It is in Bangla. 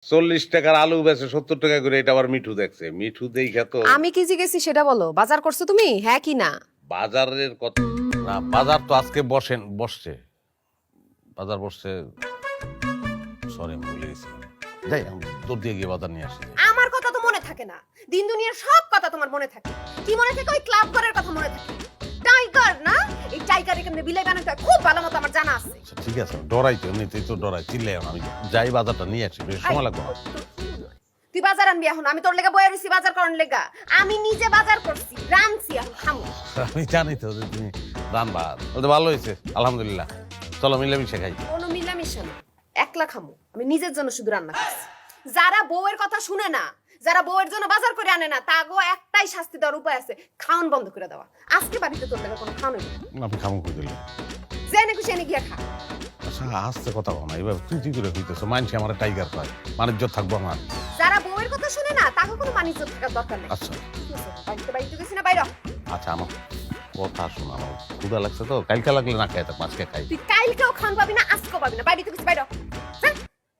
40 টাকার আলু বেচে 70 টাকা করে, এটা আবার মিঠু দেখছে। মিঠু দেখা তো আমি কি জিজ্ঞেসি সেটা বলো, বাজার করছো তুমি হ্যাঁ কি না? বাজারের কথা না, বাজার তো আজকে বসছে বাজার বসছে। সরি, আমি ভুলে গেছি। যাই, আমি তোর দিয়ে গিয়ে বাজার নিয়ে আসি। আমার কথা তো মনে থাকে না, দিন দুনিয়ার সব কথা তোমার মনে থাকে। কি মনে থাকে? ওই ক্লাব ঘরের কথা মনে থাকে। টাইগার না, এই টাইগার এখানে বিলাই বানাতে হয় খুব ভালো মতো আমার জানা আছে। আচ্ছা ঠিক আছে, ডরাই তো, এমনিতেই তো ডরাই, চিল্লাই না। আমি যাই বাজারটা নিয়ে আসি, বেশি সময় লাগবে না। তুই বাজার আনবি এখন, আমি তোর লেগা বয়ে রইছি বাজার করার লেগা। আমি নিজে বাজার করছি, রানছি, এখন খামু। আমি জানি তো যে তুমি রান্না, বলতে ভালো হয়েছে আলহামদুলিল্লাহ। চলো মিলেমিশে খাই। কোনো মিলামিশা না, একলা খামু। আমি নিজের জন্য শুধু রান্না করছি। যারা বউয়ের কথা শুনে না, যারা বউয়ের জন্য বাজার করে আনে না, তাগো একটাই শাস্তি দেওয়ার উপায় আছে, খাওয়ান বন্ধ করে দেওয়া। আজকে বাড়িতে তোর লেগা কোনো খাওয়ানো নেই। আপনি খামো করে দিলে। জেনে খুশি এনে গিয়া খা। আচ্ছা আস্তে কথা বল না, এবার তুই করে দিতেছো। মানছি আমার টাইগার পায়, বাণিজ্য থাকবো আমার। যারা বউয়ের কথা শুনে না, তাকে কোনো বাণিজ্য থাকার দরকার নেই। আচ্ছা বাড়িতে গেছি না, বাইরে হ। আচ্ছা, আমার কথা শোনা, আমার ক্ষুধা লাগছে তো, কালকে লাগলে না খাই, মাছকে খাই। তুই কালকেও খান পাবি না, আজকেও পাবি না, বাড়িতে গেছি, বাইরে হ। যা।